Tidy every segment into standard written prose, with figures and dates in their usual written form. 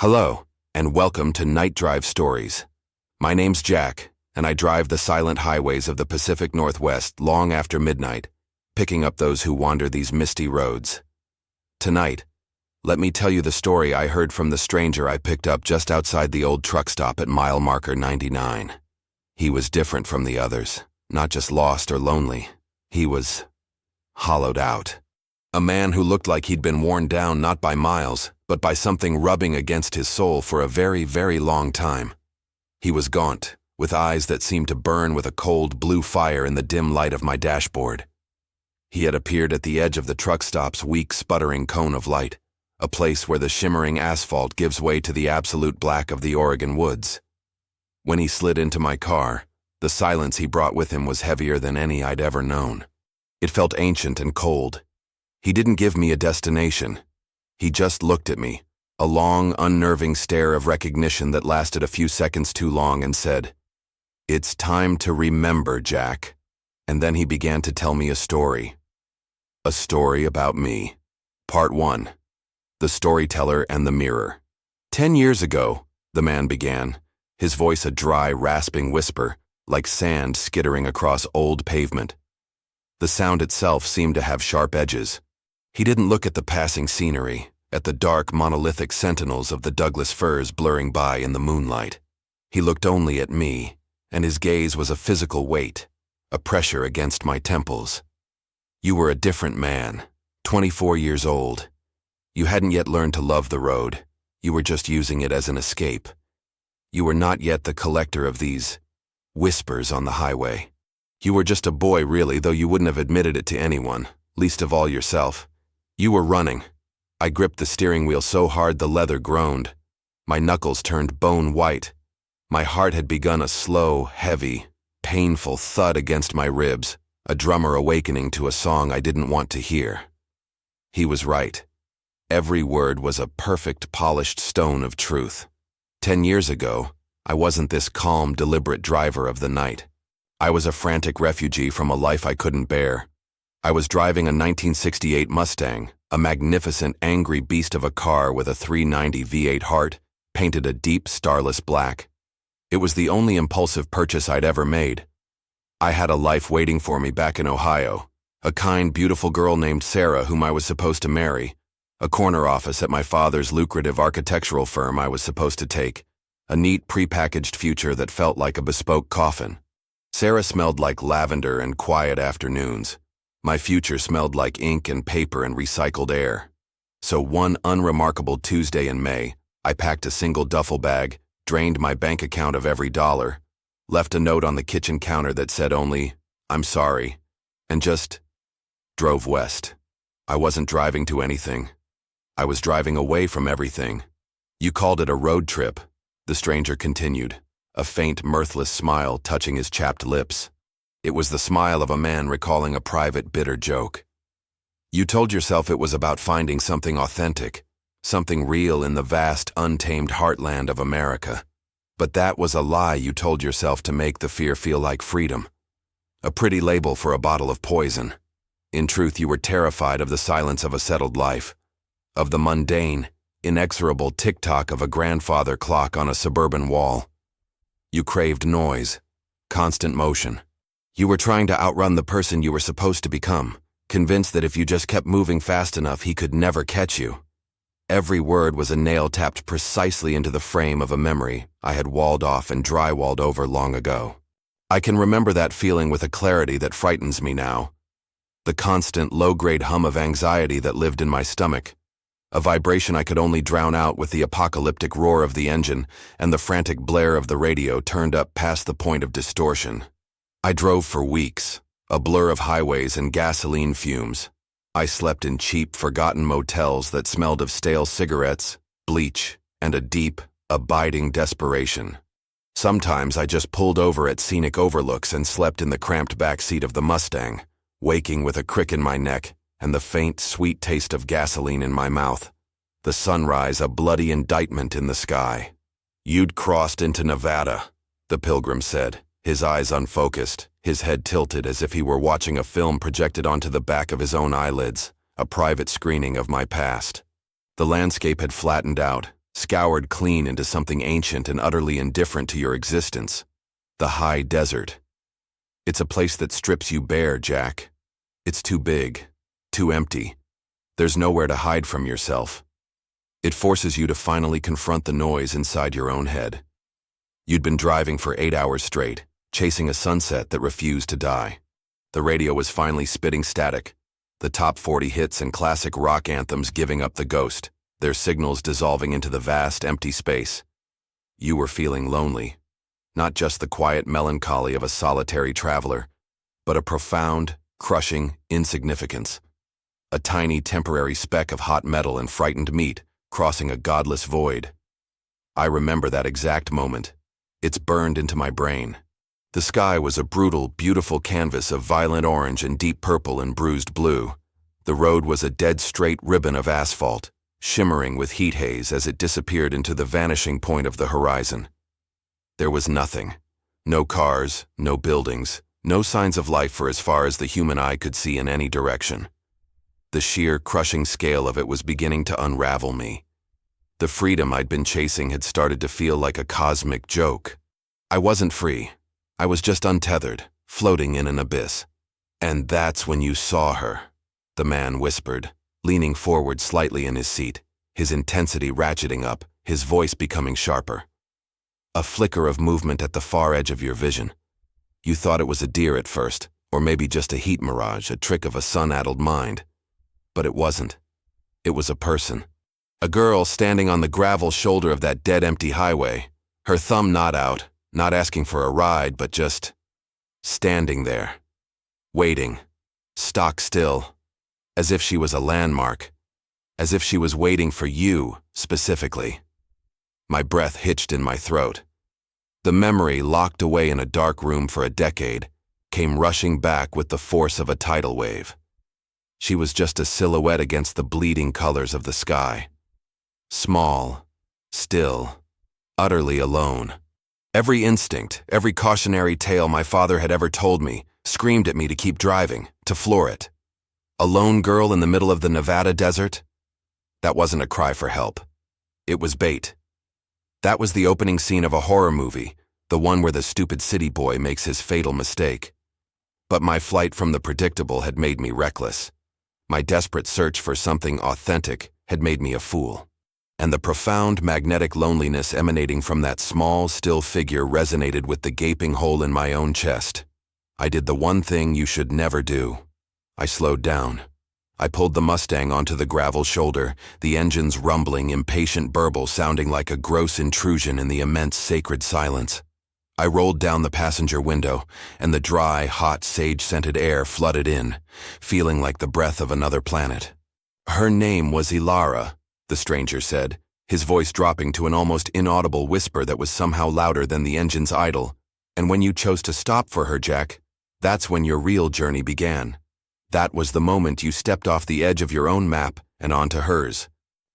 Hello, and welcome to Night Drive Stories. My name's Jack, and I drive the silent highways of the Pacific Northwest long after midnight, picking up those who wander these misty roads. Tonight, let me tell you the story I heard from the stranger I picked up just outside the old truck stop at mile marker 99. He was different from the others, not just lost or lonely. He was hollowed out. A man who looked like he'd been worn down not by miles, but by something rubbing against his soul for a very, very long time. He was gaunt, with eyes that seemed to burn with a cold blue fire in the dim light of my dashboard. He had appeared at the edge of the truck stop's weak, sputtering cone of light, a place where the shimmering asphalt gives way to the absolute black of the Oregon woods. When he slid into my car, the silence he brought with him was heavier than any I'd ever known. It felt ancient and cold. He didn't give me a destination. He just looked at me, a long, unnerving stare of recognition that lasted a few seconds too long, and said, "It's time to remember, Jack." And then he began to tell me a story. A story about me. Part 1. The Storyteller and the Mirror. 10 years ago, the man began, his voice a dry, rasping whisper, like sand skittering across old pavement. The sound itself seemed to have sharp edges. He didn't look at the passing scenery, at the dark, monolithic sentinels of the Douglas firs blurring by in the moonlight. He looked only at me, and his gaze was a physical weight, a pressure against my temples. You were a different man, 24 years old. You hadn't yet learned to love the road. You were just using it as an escape. You were not yet the collector of these whispers on the highway. You were just a boy, really, though you wouldn't have admitted it to anyone, least of all yourself. You were running. I gripped the steering wheel so hard the leather groaned. My knuckles turned bone white. My heart had begun a slow, heavy, painful thud against my ribs, a drummer awakening to a song I didn't want to hear. He was right. Every word was a perfect, polished stone of truth. 10 years ago, I wasn't this calm, deliberate driver of the night. I was a frantic refugee from a life I couldn't bear. I was driving a 1968 Mustang, a magnificent, angry beast of a car with a 390 V8 heart, painted a deep, starless black. It was the only impulsive purchase I'd ever made. I had a life waiting for me back in Ohio, a kind, beautiful girl named Sarah whom I was supposed to marry, a corner office at my father's lucrative architectural firm I was supposed to take, a neat, prepackaged future that felt like a bespoke coffin. Sarah smelled like lavender and quiet afternoons. My future smelled like ink and paper and recycled air. So one unremarkable Tuesday in May, I packed a single duffel bag, drained my bank account of every dollar, left a note on the kitchen counter that said only, "I'm sorry," and just drove west. I wasn't driving to anything. I was driving away from everything. You called it a road trip, the stranger continued, a faint, mirthless smile touching his chapped lips. It was the smile of a man recalling a private, bitter joke. You told yourself it was about finding something authentic, something real in the vast, untamed heartland of America. But that was a lie you told yourself to make the fear feel like freedom. A pretty label for a bottle of poison. In truth, you were terrified of the silence of a settled life, of the mundane, inexorable tick-tock of a grandfather clock on a suburban wall. You craved noise, constant motion. You were trying to outrun the person you were supposed to become, convinced that if you just kept moving fast enough, he could never catch you. Every word was a nail tapped precisely into the frame of a memory I had walled off and drywalled over long ago. I can remember that feeling with a clarity that frightens me now. The constant, low-grade hum of anxiety that lived in my stomach. A vibration I could only drown out with the apocalyptic roar of the engine and the frantic blare of the radio turned up past the point of distortion. I drove for weeks, a blur of highways and gasoline fumes. I slept in cheap, forgotten motels that smelled of stale cigarettes, bleach, and a deep, abiding desperation. Sometimes I just pulled over at scenic overlooks and slept in the cramped back seat of the Mustang, waking with a crick in my neck and the faint, sweet taste of gasoline in my mouth. The sunrise a bloody indictment in the sky. "You'd crossed into Nevada," the pilgrim said, his eyes unfocused, his head tilted as if he were watching a film projected onto the back of his own eyelids, a private screening of my past. The landscape had flattened out, scoured clean into something ancient and utterly indifferent to your existence. The high desert. It's a place that strips you bare, Jack. It's too big, too empty. There's nowhere to hide from yourself. It forces you to finally confront the noise inside your own head. You'd been driving for 8 hours straight, chasing a sunset that refused to die. The radio was finally spitting static, the top 40 hits and classic rock anthems giving up the ghost, their signals dissolving into the vast, empty space. You were feeling lonely, not just the quiet melancholy of a solitary traveler, but a profound, crushing insignificance. A tiny temporary speck of hot metal and frightened meat crossing a godless void. I remember that exact moment. It's burned into my brain. The sky was a brutal, beautiful canvas of violent orange and deep purple and bruised blue. The road was a dead straight ribbon of asphalt, shimmering with heat haze as it disappeared into the vanishing point of the horizon. There was nothing. No cars, no buildings, no signs of life for as far as the human eye could see in any direction. The sheer, crushing scale of it was beginning to unravel me. The freedom I'd been chasing had started to feel like a cosmic joke. I wasn't free. I was just untethered, floating in an abyss. "And that's when you saw her," the man whispered, leaning forward slightly in his seat, his intensity ratcheting up, his voice becoming sharper. A flicker of movement at the far edge of your vision. You thought it was a deer at first, or maybe just a heat mirage, a trick of a sun-addled mind. But it wasn't. It was a person. A girl standing on the gravel shoulder of that dead empty highway, her thumb not out, not asking for a ride, but just standing there, waiting, stock still, as if she was a landmark, as if she was waiting for you, specifically. My breath hitched in my throat. The memory, locked away in a dark room for a decade, came rushing back with the force of a tidal wave. She was just a silhouette against the bleeding colors of the sky. Small, still, utterly alone. Every instinct, every cautionary tale my father had ever told me, screamed at me to keep driving, to floor it. A lone girl in the middle of the Nevada desert? That wasn't a cry for help. It was bait. That was the opening scene of a horror movie, the one where the stupid city boy makes his fatal mistake. But my flight from the predictable had made me reckless. My desperate search for something authentic had made me a fool. And the profound magnetic loneliness emanating from that small, still figure resonated with the gaping hole in my own chest. I did the one thing you should never do. I slowed down. I pulled the Mustang onto the gravel shoulder, the engine's rumbling, impatient burble sounding like a gross intrusion in the immense sacred silence. I rolled down the passenger window, and the dry, hot, sage-scented air flooded in, feeling like the breath of another planet. "Her name was Elara," the stranger said, his voice dropping to an almost inaudible whisper that was somehow louder than the engine's idle. "And when you chose to stop for her, Jack, that's when your real journey began. That was the moment you stepped off the edge of your own map and onto hers."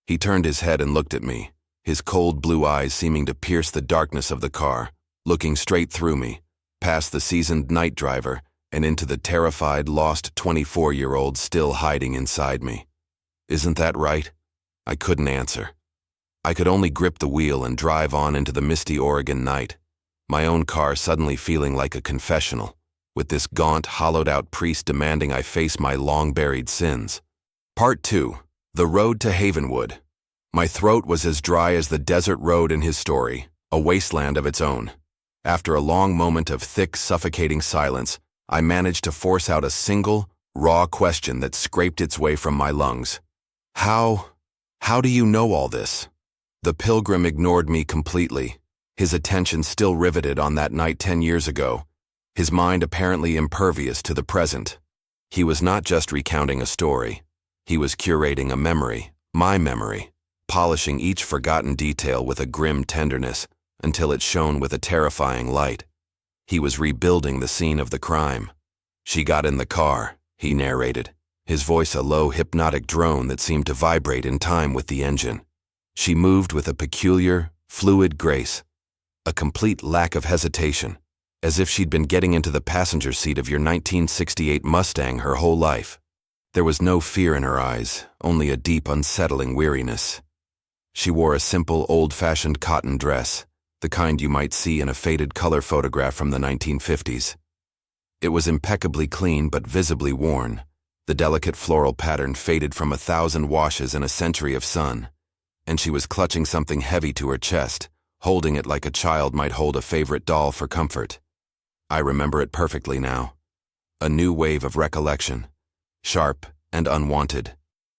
He turned his head and looked at me, his cold blue eyes seeming to pierce the darkness of the car, looking straight through me, past the seasoned night driver, and into the terrified, lost 24-year-old still hiding inside me. "Isn't that right?" I couldn't answer. I could only grip the wheel and drive on into the misty Oregon night, my own car suddenly feeling like a confessional, with this gaunt, hollowed-out priest demanding I face my long-buried sins. Part 2. The Road to Havenwood. My throat was as dry as the desert road in his story, a wasteland of its own. After a long moment of thick, suffocating silence, I managed to force out a single, raw question that scraped its way from my lungs. How do you know all this?" The pilgrim ignored me completely, his attention still riveted on that night 10 years ago, his mind apparently impervious to the present. He was not just recounting a story. He was curating a memory, my memory, polishing each forgotten detail with a grim tenderness until it shone with a terrifying light. He was rebuilding the scene of the crime. "She got in the car," he narrated, his voice a low, hypnotic drone that seemed to vibrate in time with the engine. "She moved with a peculiar, fluid grace, a complete lack of hesitation, as if she'd been getting into the passenger seat of your 1968 Mustang her whole life. There was no fear in her eyes, only a deep, unsettling weariness. She wore a simple, old-fashioned cotton dress, the kind you might see in a faded color photograph from the 1950s. It was impeccably clean but visibly worn. The delicate floral pattern faded from 1,000 washes and a century of sun, and she was clutching something heavy to her chest, holding it like a child might hold a favorite doll for comfort. I remember it perfectly now. A new wave of recollection, sharp and unwanted.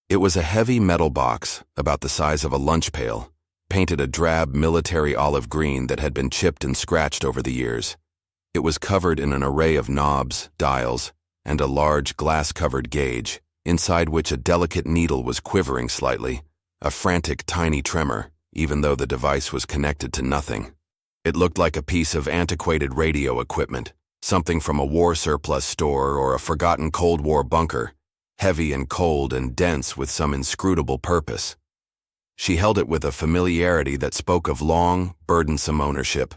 It was a heavy metal box, about the size of a lunch pail, painted a drab military olive green that had been chipped and scratched over the years. It was covered in an array of knobs, dials, and a large glass-covered gauge, inside which a delicate needle was quivering slightly, a frantic tiny tremor, even though the device was connected to nothing. It looked like a piece of antiquated radio equipment, something from a war surplus store or a forgotten Cold War bunker, heavy and cold and dense with some inscrutable purpose. She held it with a familiarity that spoke of long, burdensome ownership.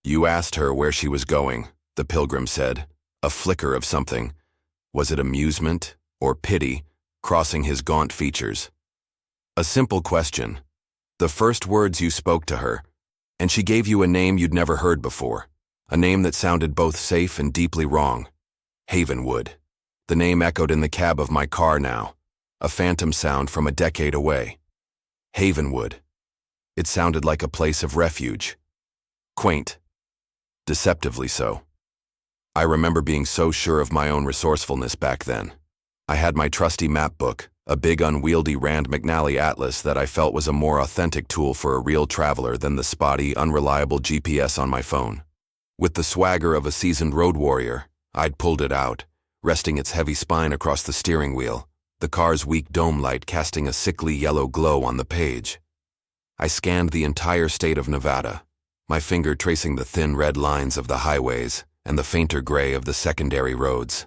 You asked her where she was going, the pilgrim said, a flicker of something. Was it amusement or pity crossing his gaunt features? A simple question. The first words you spoke to her, and she gave you a name you'd never heard before, a name that sounded both safe and deeply wrong. Havenwood. The name echoed in the cab of my car now, a phantom sound from a decade away. Havenwood. It sounded like a place of refuge. Quaint. Deceptively so. I remember being so sure of my own resourcefulness back then. I had my trusty map book, a big unwieldy Rand McNally atlas that I felt was a more authentic tool for a real traveler than the spotty, unreliable GPS on my phone. With the swagger of a seasoned road warrior, I'd pulled it out, resting its heavy spine across the steering wheel, the car's weak dome light casting a sickly yellow glow on the page. I scanned the entire state of Nevada, my finger tracing the thin red lines of the highways and the fainter gray of the secondary roads.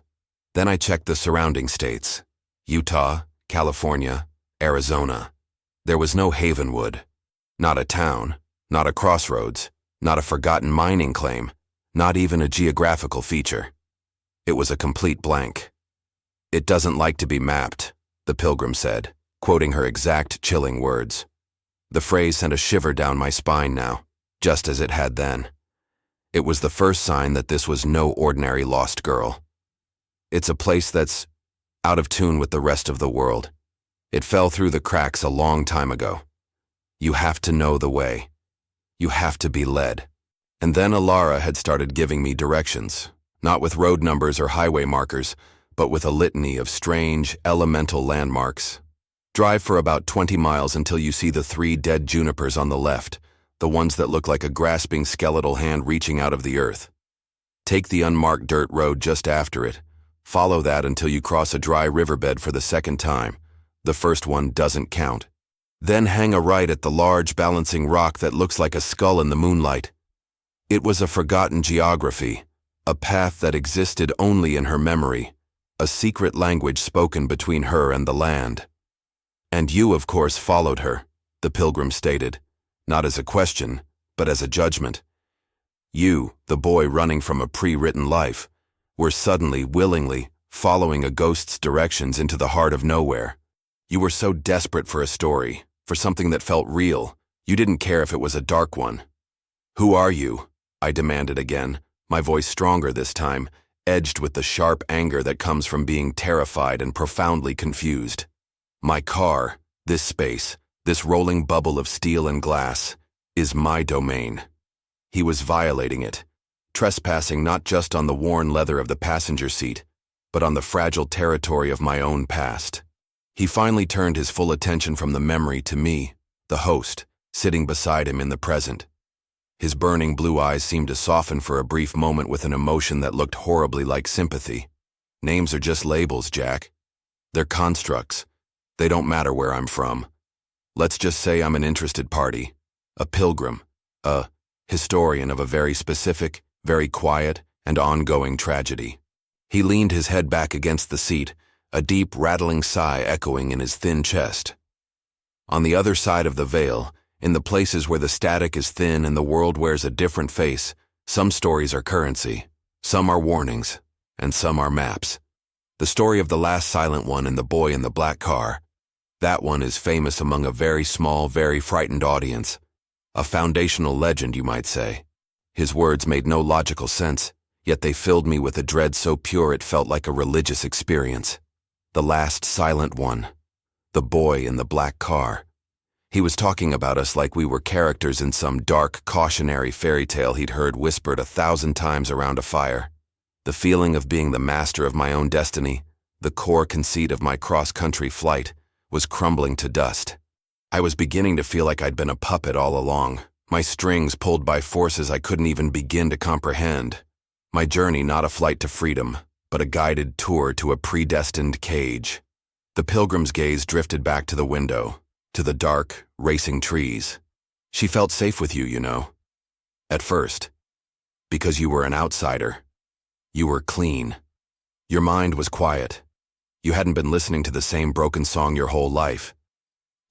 Then I checked the surrounding states: Utah, California, Arizona. There was no Havenwood. Not a town, not a crossroads, not a forgotten mining claim, not even a geographical feature. It was a complete blank. It doesn't like to be mapped, the pilgrim said, quoting her exact chilling words. The phrase sent a shiver down my spine now, just as it had then. It was the first sign that this was no ordinary lost girl. It's a place that's out of tune with the rest of the world. It fell through the cracks a long time ago. You have to know the way. You have to be led. And then Elara had started giving me directions, not with road numbers or highway markers, but with a litany of strange, elemental landmarks. Drive for about 20 miles until you see the 3 dead junipers on the left, the ones that look like a grasping skeletal hand reaching out of the earth. Take the unmarked dirt road just after it. Follow that until you cross a dry riverbed for the second time. The first one doesn't count. Then hang a right at the large balancing rock that looks like a skull in the moonlight. It was a forgotten geography, a path that existed only in her memory, a secret language spoken between her and the land. And you, of course, followed her, the pilgrim stated, not as a question, but as a judgment. You, the boy running from a pre-written life, were suddenly, willingly, following a ghost's directions into the heart of nowhere. You were so desperate for a story, for something that felt real, you didn't care if it was a dark one. Who are you? I demanded again, my voice stronger this time, edged with the sharp anger that comes from being terrified and profoundly confused. My car, this space, this rolling bubble of steel and glass, is my domain. He was violating it, trespassing not just on the worn leather of the passenger seat, but on the fragile territory of my own past. He finally turned his full attention from the memory to me, the host, sitting beside him in the present. His burning blue eyes seemed to soften for a brief moment with an emotion that looked horribly like sympathy. Names are just labels, Jack. They're constructs. They don't matter where I'm from. Let's just say I'm an interested party, a pilgrim, a historian of a very specific, very quiet, and ongoing tragedy. He leaned his head back against the seat, a deep, rattling sigh echoing in his thin chest. On the other side of the veil, in the places where the static is thin and the world wears a different face, some stories are currency, some are warnings, and some are maps. The story of the last silent one and the boy in the black car. That one is famous among a very small, very frightened audience. A foundational legend, you might say. His words made no logical sense, yet they filled me with a dread so pure it felt like a religious experience. The last silent one. The boy in the black car. He was talking about us like we were characters in some dark, cautionary fairy tale he'd heard whispered 1,000 times around a fire. The feeling of being the master of my own destiny, the core conceit of my cross-country flight, was crumbling to dust. I was beginning to feel like I'd been a puppet all along, my strings pulled by forces I couldn't even begin to comprehend. My journey not a flight to freedom, but a guided tour to a predestined cage. The pilgrim's gaze drifted back to the window, to the dark, racing trees. She felt safe with you, you know. At first. Because you were an outsider. You were clean. Your mind was quiet. You hadn't been listening to the same broken song your whole life.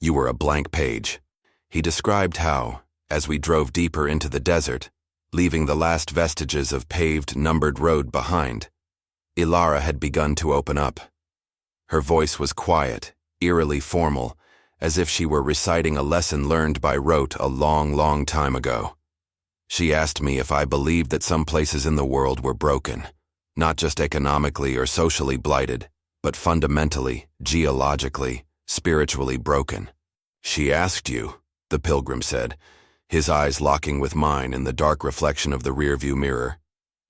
You were a blank page. He described how, as we drove deeper into the desert, leaving the last vestiges of paved, numbered road behind, Elara had begun to open up. Her voice was quiet, eerily formal, as if she were reciting a lesson learned by rote a long, long time ago. She asked me if I believed that some places in the world were broken, not just economically or socially blighted, but fundamentally, geologically, spiritually broken. She asked you, the pilgrim said, his eyes locking with mine in the dark reflection of the rearview mirror,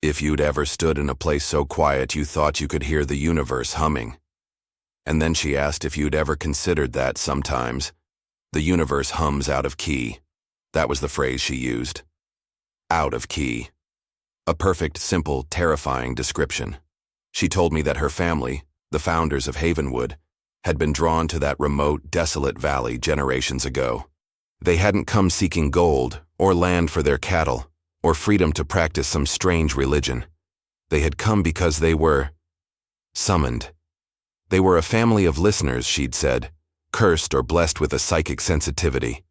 if you'd ever stood in a place so quiet you thought you could hear the universe humming. And then she asked if you'd ever considered that sometimes the universe hums out of key. That was the phrase she used. Out of key. A perfect, simple, terrifying description. She told me that her family, the founders of Havenwood, had been drawn to that remote, desolate valley generations ago. They hadn't come seeking gold, or land for their cattle, or freedom to practice some strange religion. They had come because they were summoned. They were a family of listeners, she'd said, cursed or blessed with a psychic sensitivity.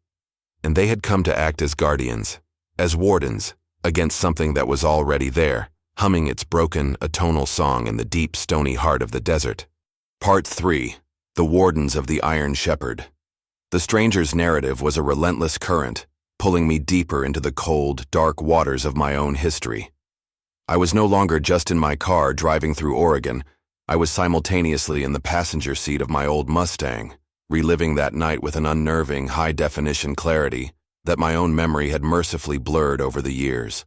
And they had come to act as guardians, as wardens, against something that was already there, humming its broken, atonal song in the deep, stony heart of the desert. Part 3. The Wardens of the Iron Shepherd. The stranger's narrative was a relentless current, pulling me deeper into the cold, dark waters of my own history. I was no longer just in my car driving through Oregon. I was simultaneously in the passenger seat of my old Mustang, reliving that night with an unnerving, high-definition clarity that my own memory had mercifully blurred over the years.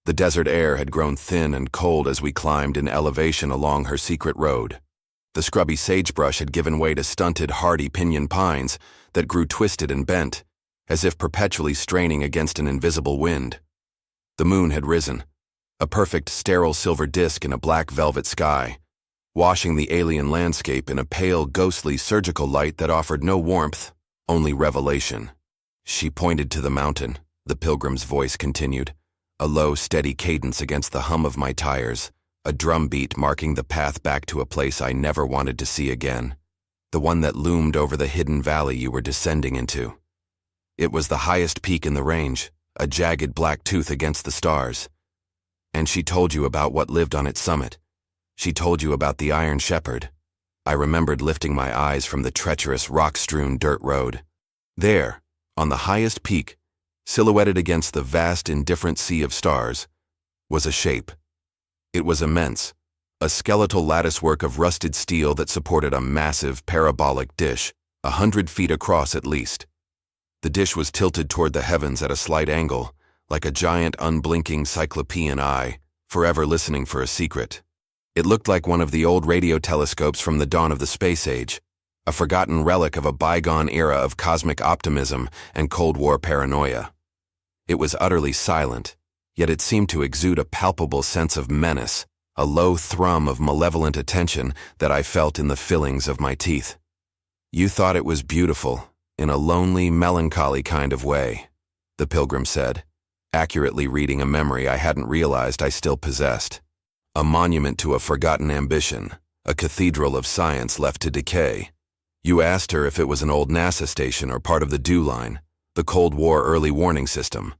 The desert air had grown thin and cold as we climbed in elevation along her secret road. The scrubby sagebrush had given way to stunted, hardy pinyon pines that grew twisted and bent, as if perpetually straining against an invisible wind. The moon had risen, a perfect, sterile silver disk in a black velvet sky, washing the alien landscape in a pale, ghostly, surgical light that offered no warmth, only revelation. She pointed to the mountain, the pilgrim's voice continued, a low, steady cadence against the hum of my tires, a drumbeat marking the path back to a place I never wanted to see again, the one that loomed over the hidden valley you were descending into. It was the highest peak in the range, a jagged black tooth against the stars. And she told you about what lived on its summit. She told you about the Iron Shepherd. I remembered lifting my eyes from the treacherous, rock-strewn dirt road. There, on the highest peak, silhouetted against the vast, indifferent sea of stars, was a shape. It was immense, a skeletal latticework of rusted steel that supported a massive, parabolic dish, 100 feet across at least. The dish was tilted toward the heavens at a slight angle, like a giant, unblinking cyclopean eye, forever listening for a secret. It looked like one of the old radio telescopes from the dawn of the space age, a forgotten relic of a bygone era of cosmic optimism and Cold War paranoia. It was utterly silent, yet it seemed to exude a palpable sense of menace, a low thrum of malevolent attention that I felt in the fillings of my teeth. You thought it was beautiful, in a lonely, melancholy kind of way, the pilgrim said, accurately reading a memory I hadn't realized I still possessed. A monument to a forgotten ambition, a cathedral of science left to decay. You asked her if it was an old NASA station or part of the DEW line, the Cold War early warning system.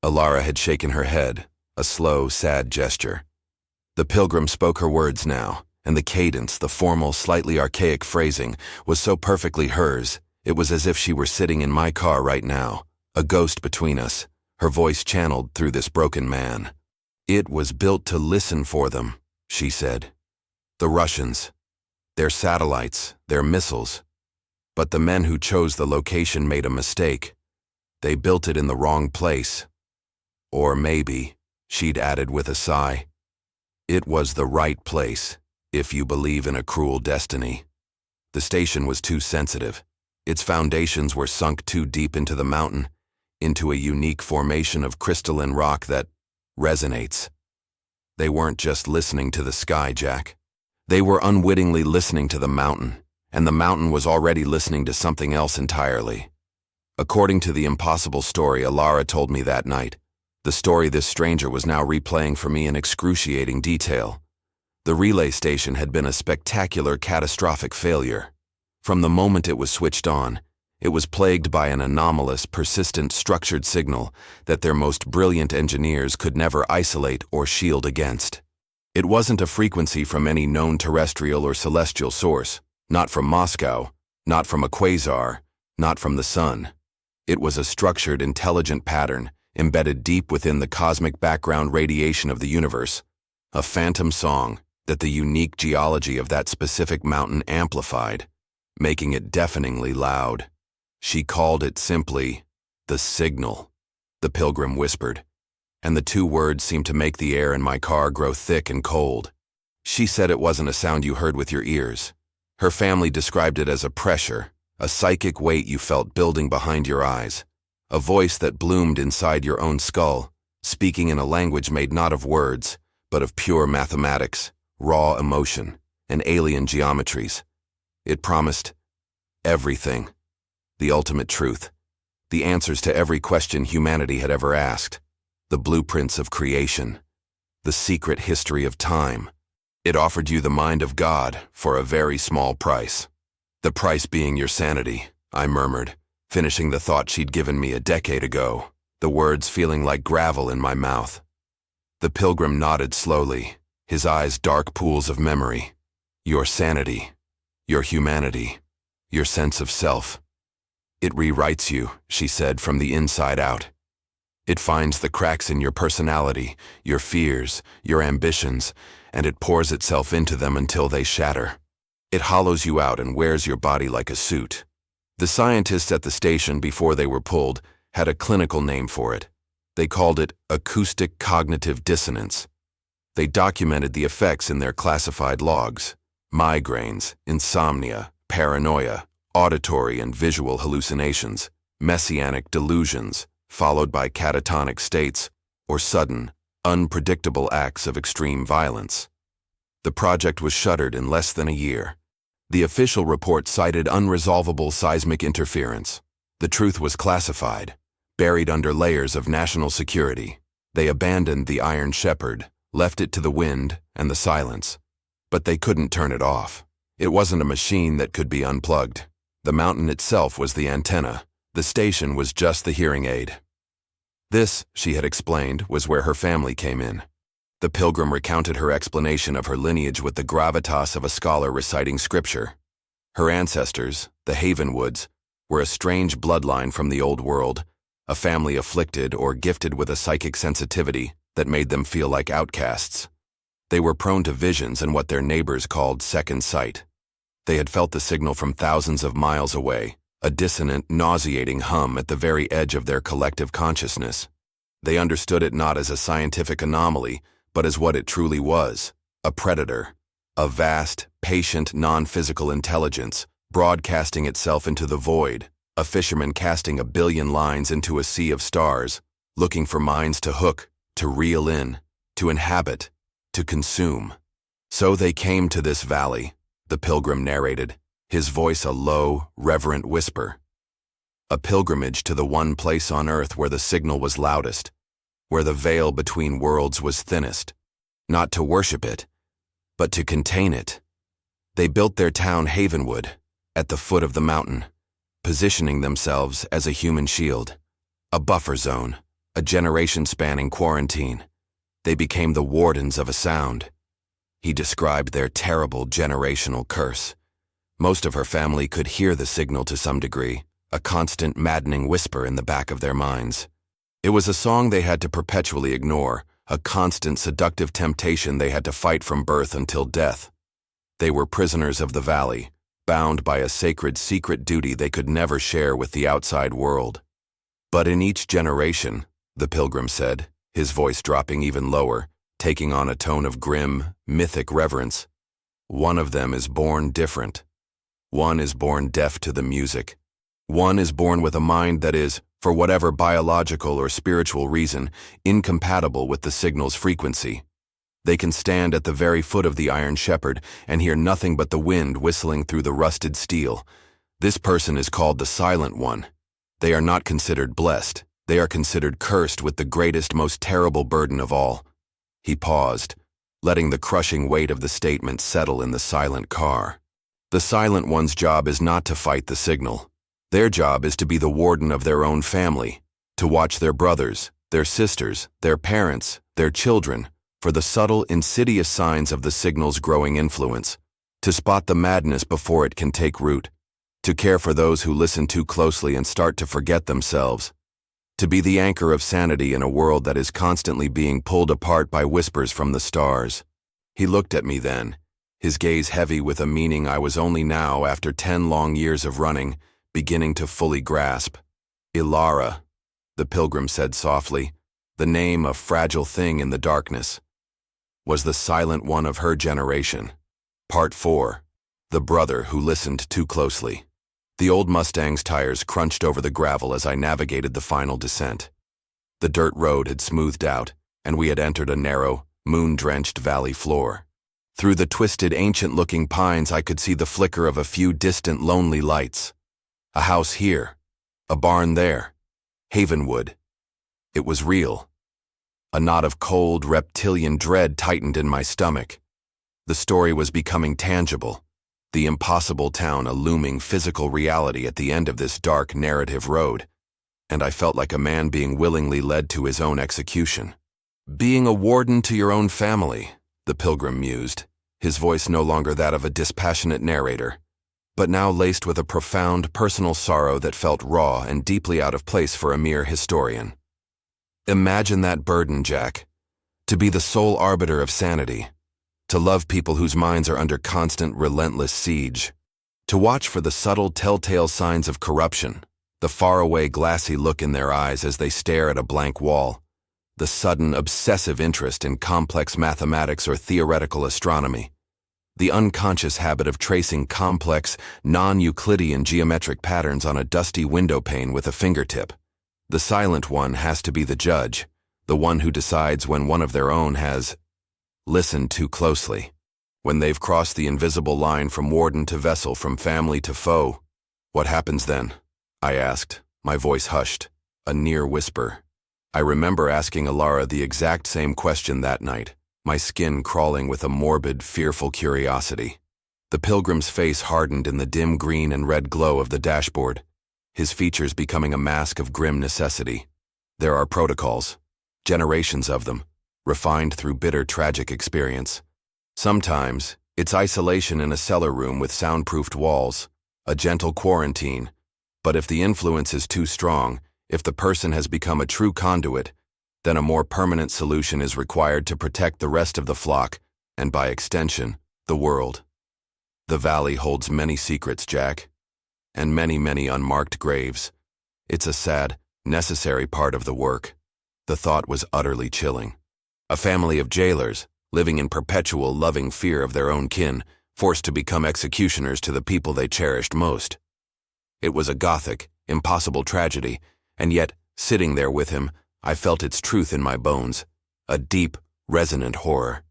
Elara had shaken her head, a slow, sad gesture. The pilgrim spoke her words now, and the cadence, the formal, slightly archaic phrasing, was so perfectly hers It was as if she were sitting in my car right now, a ghost between us, her voice channeled through this broken man. It was built to listen for them, she said. The Russians. Their satellites, their missiles. But the men who chose the location made a mistake. They built it in the wrong place. Or maybe, she'd added with a sigh, it was the right place, if you believe in a cruel destiny. The station was too sensitive. Its foundations were sunk too deep into the mountain, into a unique formation of crystalline rock that resonates. They weren't just listening to the sky, Jack. They were unwittingly listening to the mountain, and the mountain was already listening to something else entirely. According to the impossible story Elara told me that night, the story this stranger was now replaying for me in excruciating detail. The relay station had been a spectacular, catastrophic failure. From the moment it was switched on, it was plagued by an anomalous, persistent, structured signal that their most brilliant engineers could never isolate or shield against. It wasn't a frequency from any known terrestrial or celestial source, not from Moscow, not from a quasar, not from the sun. It was a structured, intelligent pattern embedded deep within the cosmic background radiation of the universe, a phantom song that the unique geology of that specific mountain amplified, making it deafeningly loud. She called it simply, the signal, the pilgrim whispered, and the two words seemed to make the air in my car grow thick and cold. She said it wasn't a sound you heard with your ears. Her family described it as a pressure, a psychic weight you felt building behind your eyes, a voice that bloomed inside your own skull, speaking in a language made not of words, but of pure mathematics, raw emotion, and alien geometries. It promised everything, the ultimate truth, the answers to every question humanity had ever asked, the blueprints of creation, the secret history of time. It offered you the mind of God for a very small price. The price being your sanity, I murmured, finishing the thought she'd given me a decade ago, the words feeling like gravel in my mouth. The pilgrim nodded slowly, his eyes dark pools of memory. Your sanity, your humanity, your sense of self. It rewrites you, she said, from the inside out. It finds the cracks in your personality, your fears, your ambitions, and it pours itself into them until they shatter. It hollows you out and wears your body like a suit. The scientists at the station, before they were pulled, had a clinical name for it. They called it acoustic cognitive dissonance. They documented the effects in their classified logs: migraines, insomnia, paranoia, auditory and visual hallucinations, messianic delusions, followed by catatonic states, or sudden, unpredictable acts of extreme violence. The project was shuttered in less than a year. The official report cited unresolvable seismic interference. The truth was classified, buried under layers of national security. They abandoned the Iron Shepherd, left it to the wind and the silence. But they couldn't turn it off. It wasn't a machine that could be unplugged. The mountain itself was the antenna. The station was just the hearing aid. This, she had explained, was where her family came in. The pilgrim recounted her explanation of her lineage with the gravitas of a scholar reciting scripture. Her ancestors, the Havenwoods, were a strange bloodline from the old world, a family afflicted or gifted with a psychic sensitivity that made them feel like outcasts. They were prone to visions and what their neighbors called second sight. They had felt the signal from thousands of miles away, a dissonant, nauseating hum at the very edge of their collective consciousness. They understood it not as a scientific anomaly, but as what it truly was, a predator, a vast, patient, non-physical intelligence, broadcasting itself into the void, a fisherman casting 1 billion lines into a sea of stars, looking for minds to hook, to reel in, to inhabit, to consume. So they came to this valley, the pilgrim narrated, his voice a low, reverent whisper. A pilgrimage to the one place on earth where the signal was loudest, where the veil between worlds was thinnest, not to worship it, but to contain it. They built their town Havenwood, at the foot of the mountain, positioning themselves as a human shield, a buffer zone, a generation-spanning quarantine. They became the wardens of a sound. He described their terrible generational curse. Most of her family could hear the signal to some degree, a constant maddening whisper in the back of their minds. It was a song they had to perpetually ignore, a constant seductive temptation they had to fight from birth until death. They were prisoners of the valley, bound by a sacred secret duty they could never share with the outside world. But in each generation, the pilgrim said, his voice dropping even lower, taking on a tone of grim, mythic reverence, one of them is born different. One is born deaf to the music. One is born with a mind that is, for whatever biological or spiritual reason, incompatible with the signal's frequency. They can stand at the very foot of the iron shepherd and hear nothing but the wind whistling through the rusted steel. This person is called the silent one. They are not considered blessed. They are considered cursed with the greatest, most terrible burden of all. He paused, letting the crushing weight of the statement settle in the silent car. The silent one's job is not to fight the signal. Their job is to be the warden of their own family, to watch their brothers, their sisters, their parents, their children, for the subtle, insidious signs of the signal's growing influence, to spot the madness before it can take root, to care for those who listen too closely and start to forget themselves, to be the anchor of sanity in a world that is constantly being pulled apart by whispers from the stars. He looked at me then, his gaze heavy with a meaning I was only now, after 10 long years of running, beginning to fully grasp. Elara, the pilgrim said softly, the name, a fragile thing in the darkness, was the silent one of her generation. Part 4. The brother who listened too closely. The old Mustang's tires crunched over the gravel as I navigated the final descent. The dirt road had smoothed out, and we had entered a narrow, moon-drenched valley floor. Through the twisted, ancient-looking pines I could see the flicker of a few distant, lonely lights. A house here, a barn there, Havenwood. It was real. A knot of cold, reptilian dread tightened in my stomach. The story was becoming tangible, the impossible town a looming physical reality at the end of this dark narrative road, and I felt like a man being willingly led to his own execution. Being a warden to your own family, the pilgrim mused, his voice no longer that of a dispassionate narrator, but now laced with a profound personal sorrow that felt raw and deeply out of place for a mere historian. Imagine that burden, Jack. To be the sole arbiter of sanity. To love people whose minds are under constant, relentless siege. To watch for the subtle, telltale signs of corruption, the faraway, glassy look in their eyes as they stare at a blank wall, the sudden, obsessive interest in complex mathematics or theoretical astronomy, the unconscious habit of tracing complex, non-Euclidean geometric patterns on a dusty window pane with a fingertip. The silent one has to be the judge, the one who decides when one of their own has listened too closely, when they've crossed the invisible line from warden to vessel, from family to foe. What happens then? I asked, my voice hushed, a near whisper. I remember asking Elara the exact same question that night, my skin crawling with a morbid, fearful curiosity. The pilgrim's face hardened in the dim green and red glow of the dashboard, his features becoming a mask of grim necessity. There are protocols, generations of them, refined through bitter, tragic experience. Sometimes, it's isolation in a cellar room with soundproofed walls, a gentle quarantine, but if the influence is too strong, if the person has become a true conduit, then a more permanent solution is required to protect the rest of the flock, and by extension, the world. The valley holds many secrets, Jack, and many, many unmarked graves. It's a sad, necessary part of the work. The thought was utterly chilling. A family of jailers, living in perpetual loving fear of their own kin, forced to become executioners to the people they cherished most. It was a gothic, impossible tragedy, and yet, sitting there with him, I felt its truth in my bones, a deep, resonant horror.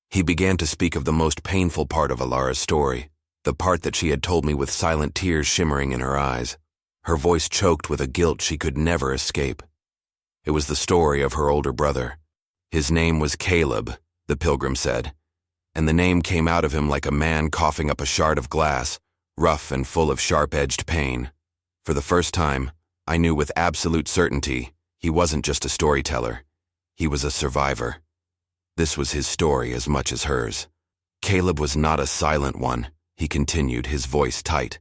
He began to speak of the most painful part of Elara's story, the part that she had told me with silent tears shimmering in her eyes, her voice choked with a guilt she could never escape. It was the story of her older brother. His name was Caleb, the pilgrim said, and the name came out of him like a man coughing up a shard of glass, rough and full of sharp-edged pain. For the first time, I knew with absolute certainty he wasn't just a storyteller. He was a survivor. This was his story as much as hers. Caleb was not a silent one. he continued, his voice tight.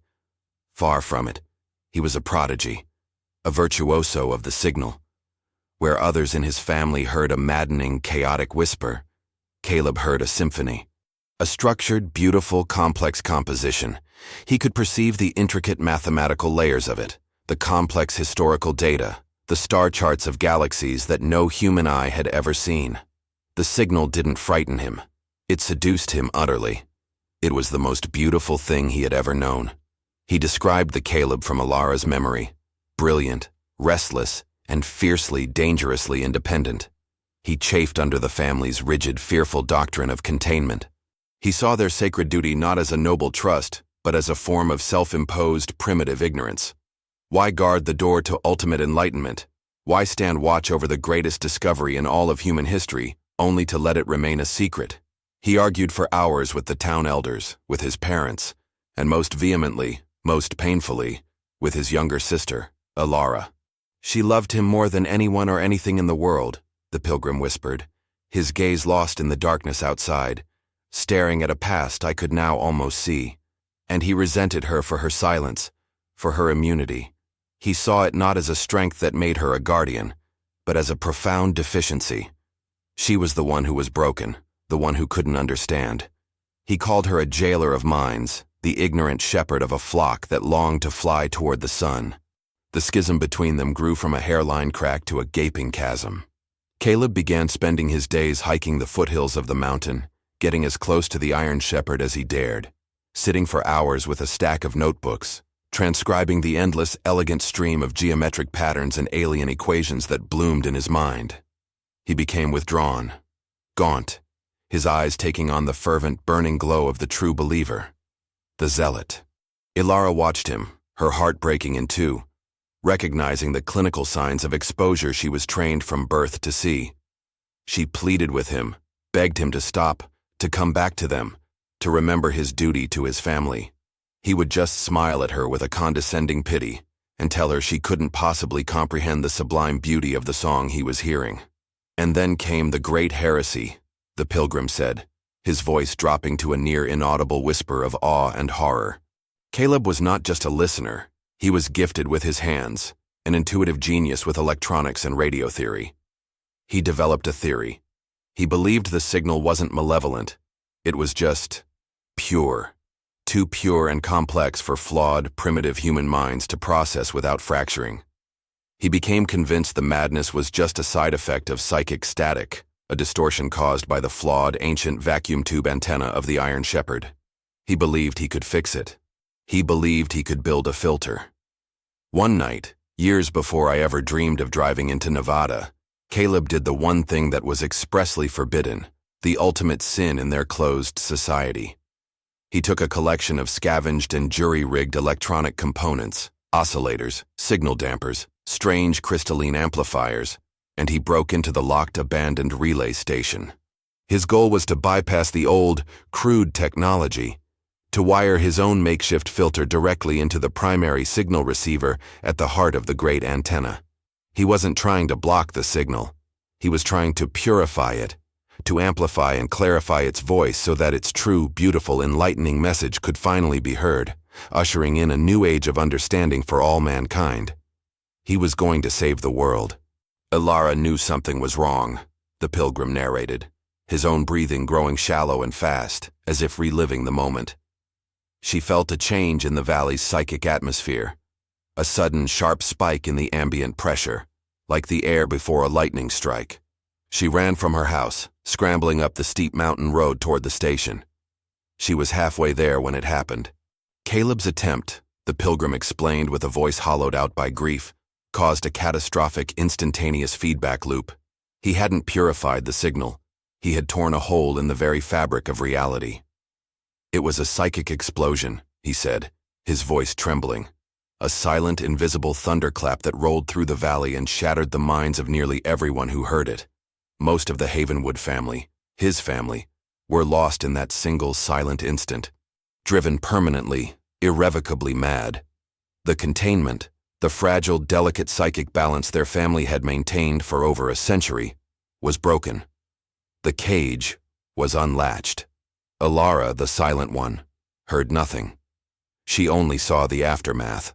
Far from it. He was a prodigy, a virtuoso of the signal. Where others in his family heard a maddening, chaotic whisper, Caleb heard a symphony. A structured, beautiful, complex composition. He could perceive the intricate mathematical layers of it, the complex historical data, the star charts of galaxies that no human eye had ever seen. The signal didn't frighten him. It seduced him utterly. It was the most beautiful thing he had ever known. He described the Caleb from Elara's memory, brilliant, restless, and fiercely, dangerously independent. He chafed under the family's rigid, fearful doctrine of containment. He saw their sacred duty not as a noble trust, but as a form of self-imposed, primitive ignorance. Why guard the door to ultimate enlightenment? Why stand watch over the greatest discovery in all of human history, only to let it remain a secret? He argued for hours with the town elders, with his parents, and most vehemently, most painfully, with his younger sister, Elara. She loved him more than anyone or anything in the world, the pilgrim whispered, his gaze lost in the darkness outside, staring at a past I could now almost see. And he resented her for her silence, for her immunity. He saw it not as a strength that made her a guardian, but as a profound deficiency. She was the one who was broken, the one who couldn't understand. He called her a jailer of minds, the ignorant shepherd of a flock that longed to fly toward the sun. The schism between them grew from a hairline crack to a gaping chasm. Caleb began spending his days hiking the foothills of the mountain, getting as close to the Iron Shepherd as he dared, sitting for hours with a stack of notebooks, transcribing the endless, elegant stream of geometric patterns and alien equations that bloomed in his mind. He became withdrawn, gaunt, his eyes taking on the fervent, burning glow of the true believer, the zealot. Elara watched him, her heart breaking in two, recognizing the clinical signs of exposure she was trained from birth to see. She pleaded with him, begged him to stop, to come back to them, to remember his duty to his family. He would just smile at her with a condescending pity and tell her she couldn't possibly comprehend the sublime beauty of the song he was hearing. And then came the great heresy, the pilgrim said, his voice dropping to a near inaudible whisper of awe and horror. Caleb was not just a listener. He was gifted with his hands, an intuitive genius with electronics and radio theory. He developed a theory. He believed the signal wasn't malevolent. It was just pure. Too pure and complex for flawed, primitive human minds to process without fracturing. He became convinced the madness was just a side effect of psychic static, a distortion caused by the flawed, ancient vacuum tube antenna of the Iron Shepherd. He believed he could fix it. He believed he could build a filter. One night, years before I ever dreamed of driving into Nevada, Caleb did the one thing that was expressly forbidden, the ultimate sin in their closed society. He took a collection of scavenged and jury-rigged electronic components, oscillators, signal dampers, strange crystalline amplifiers, and he broke into the locked, abandoned relay station. His goal was to bypass the old, crude technology, to wire his own makeshift filter directly into the primary signal receiver at the heart of the great antenna. He wasn't trying to block the signal. He was trying to purify it, to amplify and clarify its voice so that its true, beautiful, enlightening message could finally be heard, ushering in a new age of understanding for all mankind. He was going to save the world. Elara knew something was wrong, the pilgrim narrated, his own breathing growing shallow and fast, as if reliving the moment. She felt a change in the valley's psychic atmosphere, a sudden sharp spike in the ambient pressure, like the air before a lightning strike. She ran from her house, scrambling up the steep mountain road toward the station. She was halfway there when it happened. Caleb's attempt, the pilgrim explained with a voice hollowed out by grief, caused a catastrophic instantaneous feedback loop. He hadn't purified the signal. He had torn a hole in the very fabric of reality. It was a psychic explosion, he said, his voice trembling. A silent, invisible thunderclap that rolled through the valley and shattered the minds of nearly everyone who heard it. Most of the Havenwood family, his family, were lost in that single silent instant, driven permanently, irrevocably mad. The containment, the fragile, delicate psychic balance their family had maintained for over a century, was broken. The cage was unlatched. Elara, the silent one, heard nothing. She only saw the aftermath.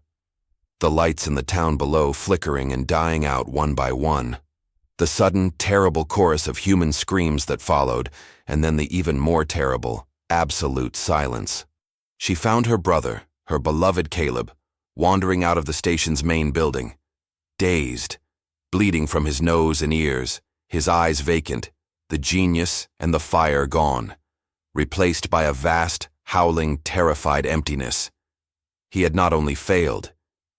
The lights in the town below flickering and dying out one by one. The sudden, terrible chorus of human screams that followed, and then the even more terrible, absolute silence. She found her brother, her beloved Caleb, wandering out of the station's main building. Dazed, bleeding from his nose and ears, his eyes vacant, the genius and the fire gone, replaced by a vast, howling, terrified emptiness. He had not only failed,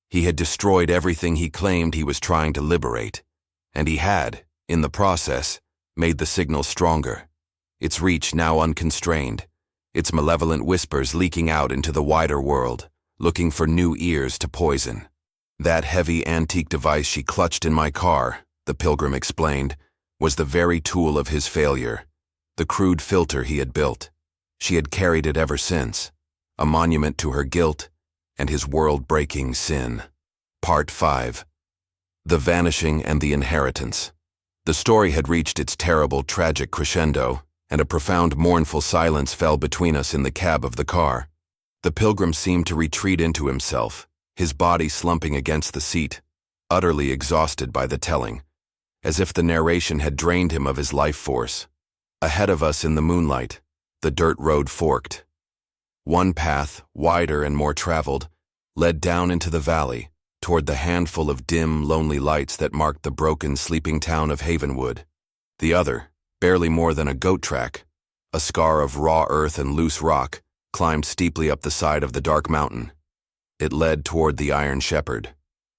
he had destroyed everything he claimed he was trying to liberate, and he had, in the process, made the signal stronger, its reach now unconstrained, its malevolent whispers leaking out into the wider world, looking for new ears to poison. That heavy antique device she clutched in my car, the pilgrim explained, was the very tool of his failure, the crude filter he had built. She had carried it ever since, a monument to her guilt and his world-breaking sin. Part 5. The Vanishing and the Inheritance. The story had reached its terrible, tragic crescendo, and a profound, mournful silence fell between us in the cab of the car. The pilgrim seemed to retreat into himself, his body slumping against the seat, utterly exhausted by the telling, as if the narration had drained him of his life force. Ahead of us in the moonlight, the dirt road forked. One path, wider and more traveled, led down into the valley, toward the handful of dim, lonely lights that marked the broken, sleeping town of Havenwood. The other, barely more than a goat track, a scar of raw earth and loose rock, climbed steeply up the side of the dark mountain. It led toward the Iron Shepherd.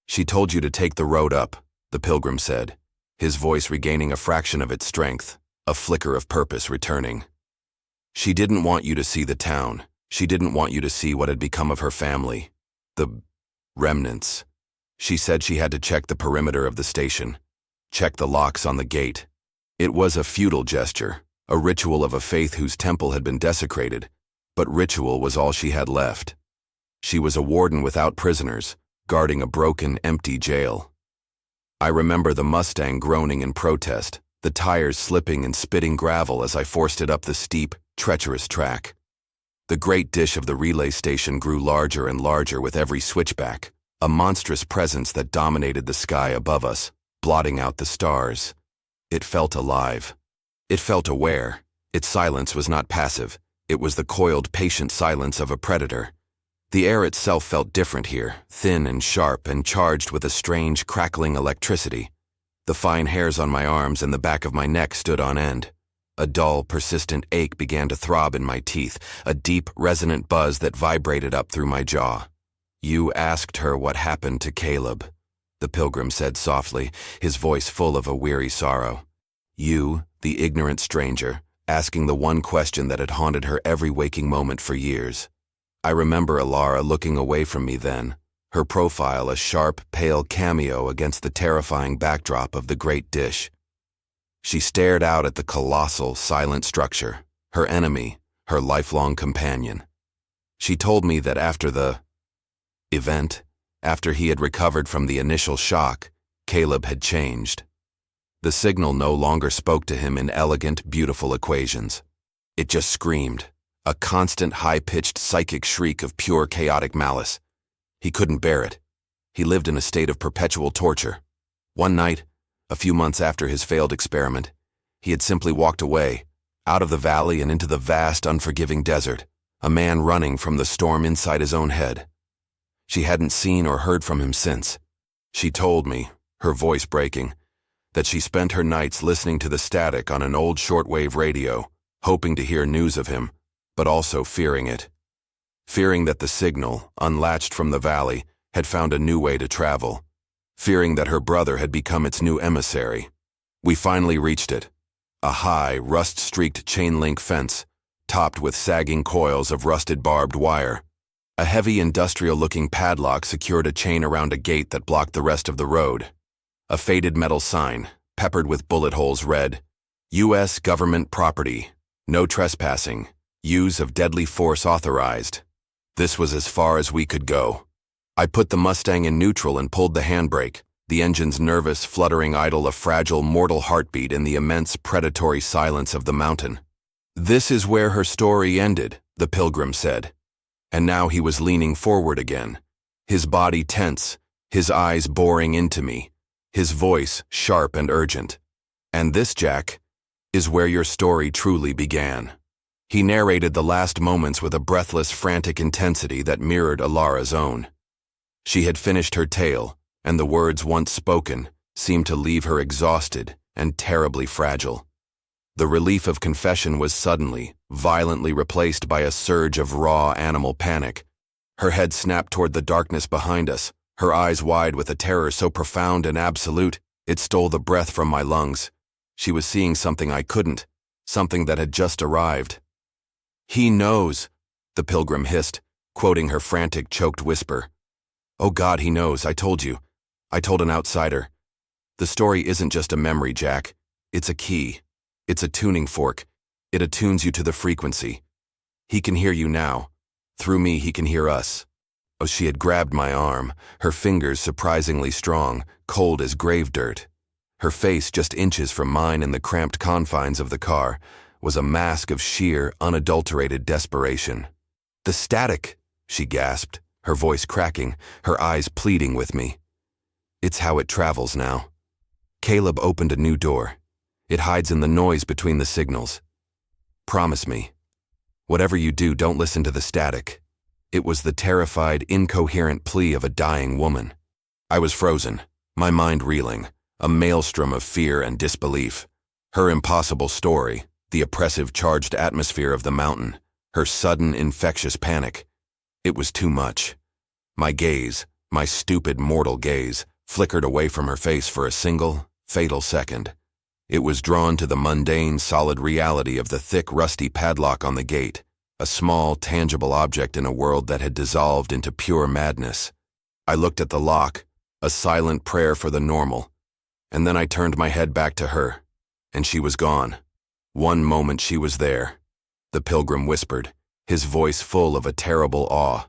"She told you to take the road up," the pilgrim said, his voice regaining a fraction of its strength, a flicker of purpose returning. "She didn't want you to see the town. She didn't want you to see what had become of her family. The remnants. She said she had to check the perimeter of the station, check the locks on the gate. It was a futile gesture, a ritual of a faith whose temple had been desecrated, but ritual was all she had left. She was a warden without prisoners, guarding a broken, empty jail." I remember the Mustang groaning in protest, the tires slipping and spitting gravel as I forced it up the steep, treacherous track. The great dish of the relay station grew larger and larger with every switchback, a monstrous presence that dominated the sky above us, blotting out the stars. It felt alive. It felt aware. Its silence was not passive. It was the coiled, patient silence of a predator. The air itself felt different here, thin and sharp and charged with a strange, crackling electricity. The fine hairs on my arms and the back of my neck stood on end. A dull, persistent ache began to throb in my teeth, a deep, resonant buzz that vibrated up through my jaw. "You asked her what happened to Caleb," the pilgrim said softly, his voice full of a weary sorrow. "You, the ignorant stranger, asking the one question that had haunted her every waking moment for years." I remember Elara looking away from me then, her profile a sharp, pale cameo against the terrifying backdrop of the great dish. She stared out at the colossal, silent structure, her enemy, her lifelong companion. She told me that after the event, after he had recovered from the initial shock, Caleb had changed. The signal no longer spoke to him in elegant, beautiful equations. It just screamed, a constant, high-pitched psychic shriek of pure, chaotic malice. He couldn't bear it. He lived in a state of perpetual torture. One night, a few months after his failed experiment, he had simply walked away, out of the valley and into the vast, unforgiving desert, a man running from the storm inside his own head. She hadn't seen or heard from him since. She told me, her voice breaking, that she spent her nights listening to the static on an old shortwave radio, hoping to hear news of him, but also fearing it. Fearing that the signal, unlatched from the valley, had found a new way to travel. Fearing that her brother had become its new emissary. We finally reached it. A high, rust-streaked chain-link fence, topped with sagging coils of rusted barbed wire. A heavy industrial-looking padlock secured a chain around a gate that blocked the rest of the road. A faded metal sign, peppered with bullet holes, read, "U.S. Government Property. No trespassing. Use of deadly force authorized." This was as far as we could go. I put the Mustang in neutral and pulled the handbrake, the engine's nervous, fluttering idle a fragile, mortal heartbeat in the immense, predatory silence of the mountain. "This is where her story ended," the pilgrim said. And now he was leaning forward again, his body tense, his eyes boring into me, his voice sharp and urgent. "And this, Jack, is where your story truly began." He narrated the last moments with a breathless, frantic intensity that mirrored Elara's own. She had finished her tale, and the words once spoken seemed to leave her exhausted and terribly fragile. The relief of confession was suddenly, violently replaced by a surge of raw animal panic. Her head snapped toward the darkness behind us, her eyes wide with a terror so profound and absolute, it stole the breath from my lungs. She was seeing something I couldn't, something that had just arrived. "He knows," the pilgrim hissed, quoting her frantic, choked whisper. "Oh God, he knows, I told you. I told an outsider. The story isn't just a memory, Jack. It's a key. It's a tuning fork. It attunes you to the frequency. He can hear you now. Through me, he can hear us." Oh, she had grabbed my arm, her fingers surprisingly strong, cold as grave dirt. Her face, just inches from mine in the cramped confines of the car, was a mask of sheer, unadulterated desperation. "The static," she gasped, her voice cracking, her eyes pleading with me. "It's how it travels now." Caleb opened a new door. "It hides in the noise between the signals. Promise me. Whatever you do, don't listen to the static." It was the terrified, incoherent plea of a dying woman. I was frozen, my mind reeling, a maelstrom of fear and disbelief. Her impossible story, the oppressive, charged atmosphere of the mountain, her sudden, infectious panic. It was too much. My gaze, my stupid, mortal gaze, flickered away from her face for a single, fatal second. It was drawn to the mundane, solid reality of the thick, rusty padlock on the gate, a small, tangible object in a world that had dissolved into pure madness. I looked at the lock, a silent prayer for the normal, and then I turned my head back to her, and she was gone. One moment she was there, the pilgrim whispered, his voice full of a terrible awe.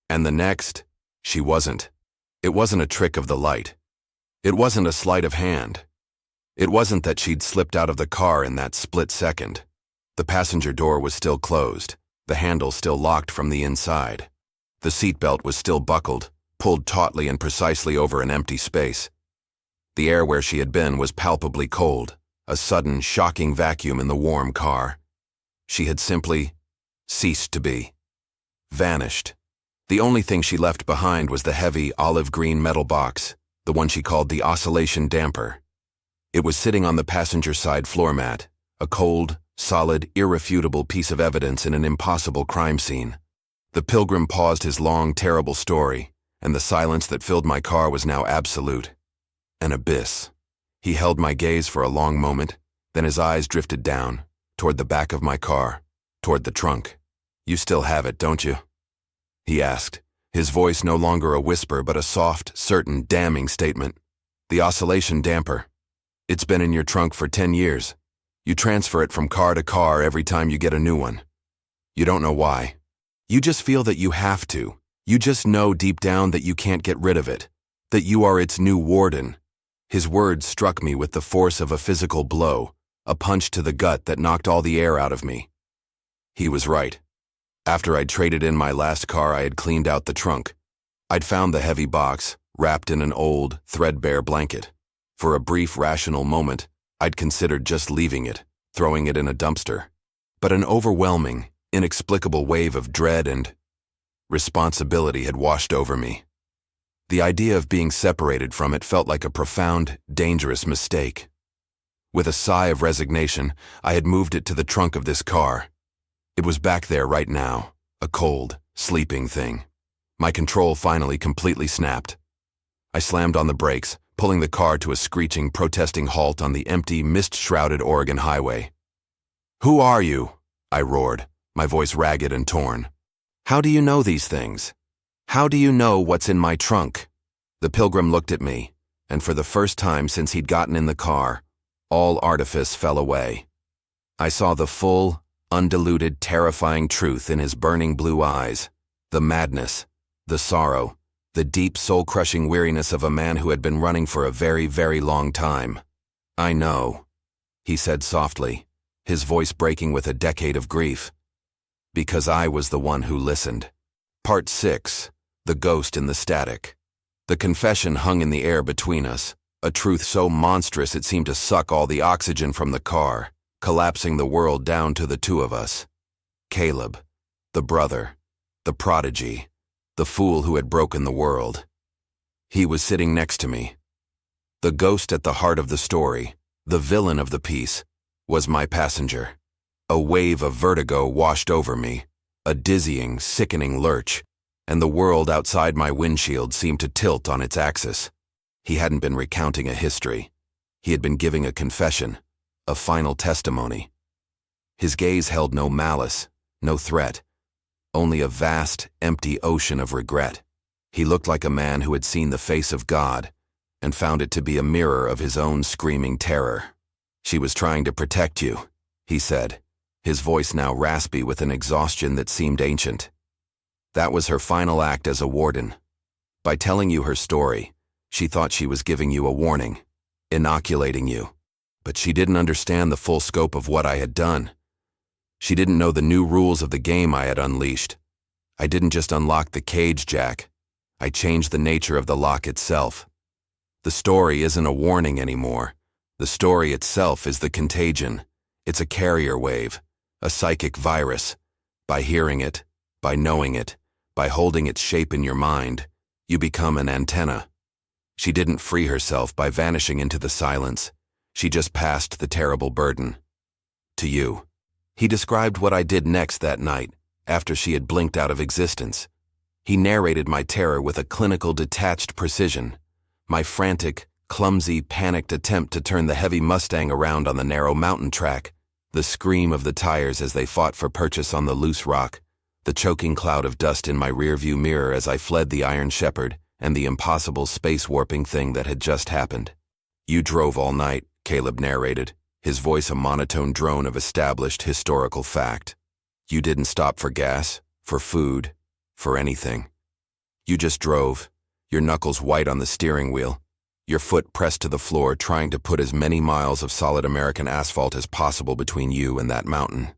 And the next, she wasn't. It wasn't a trick of the light. It wasn't a sleight of hand. It wasn't that she'd slipped out of the car in that split second. The passenger door was still closed, the handle still locked from the inside. The seatbelt was still buckled, pulled tautly and precisely over an empty space. The air where she had been was palpably cold, a sudden, shocking vacuum in the warm car. She had simply ceased to be. Vanished. The only thing she left behind was the heavy, olive-green metal box, the one she called the oscillation damper. It was sitting on the passenger side floor mat, a cold, solid, irrefutable piece of evidence in an impossible crime scene. The pilgrim paused his long, terrible story, and the silence that filled my car was now absolute. An abyss. He held my gaze for a long moment, then his eyes drifted down, toward the back of my car, toward the trunk. "You still have it, don't you?" he asked, his voice no longer a whisper but a soft, certain, damning statement. "The oscillation damper. It's been in your trunk for 10 years. You transfer it from car to car every time you get a new one. You don't know why. You just feel that you have to. You just know deep down that you can't get rid of it, that you are its new warden." His words struck me with the force of a physical blow, a punch to the gut that knocked all the air out of me. He was right. After I'd traded in my last car, I had cleaned out the trunk. I'd found the heavy box, wrapped in an old, threadbare blanket. For a brief, rational moment, I'd considered just leaving it, throwing it in a dumpster. But an overwhelming, inexplicable wave of dread and responsibility had washed over me. The idea of being separated from it felt like a profound, dangerous mistake. With a sigh of resignation, I had moved it to the trunk of this car. It was back there right now, a cold, sleeping thing. My control finally completely snapped. I slammed on the brakes, pulling the car to a screeching, protesting halt on the empty, mist-shrouded Oregon highway. "Who are you?" I roared, my voice ragged and torn. "How do you know these things? How do you know what's in my trunk?" The pilgrim looked at me, and for the first time since he'd gotten in the car, all artifice fell away. I saw the full, undiluted, terrifying truth in his burning blue eyes, the madness, the sorrow, the deep, soul-crushing weariness of a man who had been running for a very, very long time. "I know," he said softly, his voice breaking with a decade of grief. "Because I was the one who listened." Part 6. The Ghost in the Static. The confession hung in the air between us, a truth so monstrous it seemed to suck all the oxygen from the car, collapsing the world down to the two of us. Caleb, the brother, the prodigy, the fool who had broken the world. He was sitting next to me. The ghost at the heart of the story, the villain of the piece, was my passenger. A wave of vertigo washed over me, a dizzying, sickening lurch, and the world outside my windshield seemed to tilt on its axis. He hadn't been recounting a history. He had been giving a confession, a final testimony. His gaze held no malice, no threat, only a vast, empty ocean of regret. He looked like a man who had seen the face of God and found it to be a mirror of his own screaming terror. "She was trying to protect you," he said, his voice now raspy with an exhaustion that seemed ancient. "That was her final act as a warden. By telling you her story, she thought she was giving you a warning, inoculating you. But she didn't understand the full scope of what I had done. She didn't know the new rules of the game I had unleashed. I didn't just unlock the cage, Jack. I changed the nature of the lock itself. The story isn't a warning anymore. The story itself is the contagion. It's a carrier wave, a psychic virus. By hearing it, by knowing it, by holding its shape in your mind, you become an antenna." She didn't free herself by vanishing into the silence. She just passed the terrible burden. To you. He described what I did next that night, after she had blinked out of existence. He narrated my terror with a clinical, detached precision. My frantic, clumsy, panicked attempt to turn the heavy Mustang around on the narrow mountain track, the scream of the tires as they fought for purchase on the loose rock, the choking cloud of dust in my rearview mirror as I fled the Iron Shepherd, and the impossible space-warping thing that had just happened. "You drove all night," Caleb narrated, his voice a monotone drone of established historical fact. "You didn't stop for gas, for food, for anything. You just drove, your knuckles white on the steering wheel, your foot pressed to the floor trying to put as many miles of solid American asphalt as possible between you and that mountain.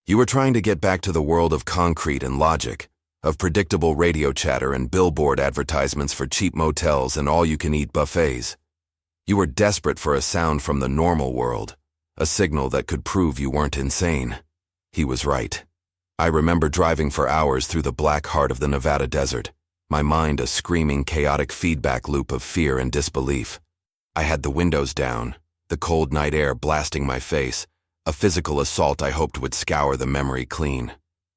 You were trying to get back to the world of concrete and logic, of predictable radio chatter and billboard advertisements for cheap motels and all-you-can-eat buffets. You were desperate for a sound from the normal world, a signal that could prove you weren't insane." He was right. I remember driving for hours through the black heart of the Nevada desert, my mind a screaming, chaotic feedback loop of fear and disbelief. I had the windows down, the cold night air blasting my face, a physical assault I hoped would scour the memory clean.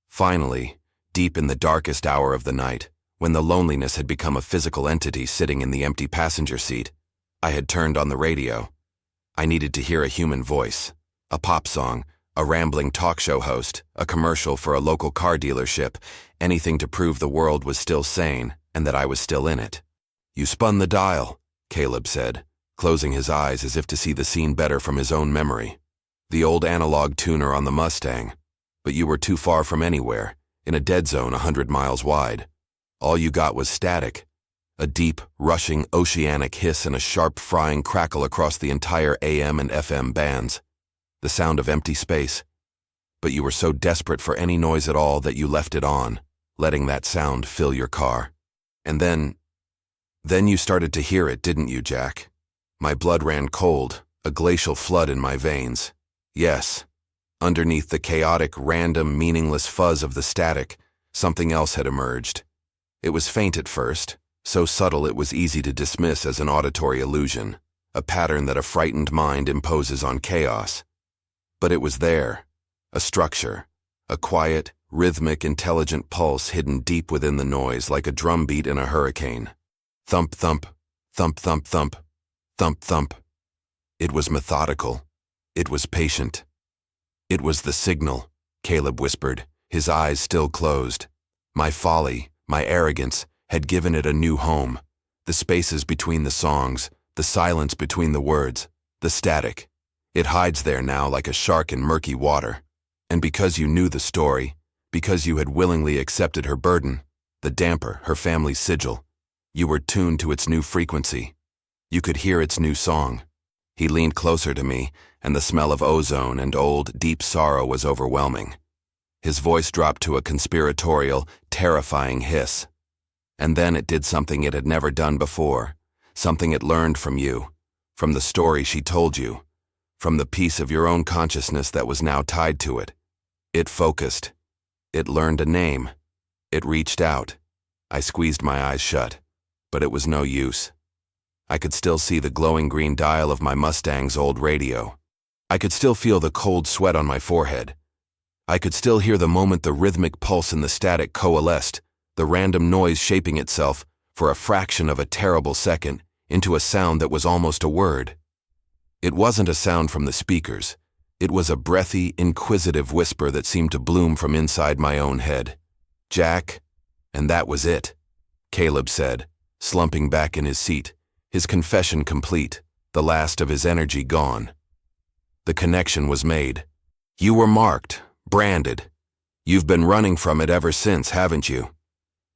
Finally, deep in the darkest hour of the night, when the loneliness had become a physical entity sitting in the empty passenger seat, I had turned on the radio. I needed to hear a human voice, a pop song, a rambling talk show host, a commercial for a local car dealership, anything to prove the world was still sane and that I was still in it. "You spun the dial," Caleb said, closing his eyes as if to see the scene better from his own memory. "The old analog tuner on the Mustang. But you were too far from anywhere, in a dead zone 100 miles wide. All you got was static. A deep, rushing, oceanic hiss and a sharp, frying crackle across the entire AM and FM bands. The sound of empty space. But you were so desperate for any noise at all that you left it on, letting that sound fill your car. And then you started to hear it, didn't you, Jack?" My blood ran cold, a glacial flood in my veins. Yes, underneath the chaotic, random, meaningless fuzz of the static, something else had emerged. It was faint at first, so subtle it was easy to dismiss as an auditory illusion, a pattern that a frightened mind imposes on chaos. But it was there, a structure, a quiet, rhythmic, intelligent pulse hidden deep within the noise like a drumbeat in a hurricane. Thump, thump, thump, thump, thump, thump, thump. It was methodical. It was patient. "It was the signal," Caleb whispered, his eyes still closed. "My folly, my arrogance, had given it a new home. The spaces between the songs, the silence between the words, the static. It hides there now like a shark in murky water. And because you knew the story, because you had willingly accepted her burden, the damper, her family's sigil, you were tuned to its new frequency. You could hear its new song." He leaned closer to me, and the smell of ozone and old, deep sorrow was overwhelming. His voice dropped to a conspiratorial, terrifying hiss. And then it did something it had never done before, something it learned from you, from the story she told you, from the piece of your own consciousness that was now tied to it. It focused. It learned a name. It reached out. I squeezed my eyes shut, but it was no use. I could still see the glowing green dial of my Mustang's old radio. I could still feel the cold sweat on my forehead. I could still hear the moment the rhythmic pulse in the static coalesced, the random noise shaping itself, for a fraction of a terrible second, into a sound that was almost a word. It wasn't a sound from the speakers. It was a breathy, inquisitive whisper that seemed to bloom from inside my own head. "Jack," and that was it, Caleb said, slumping back in his seat, his confession complete, the last of his energy gone. The connection was made. "You were marked, branded. You've been running from it ever since, haven't you?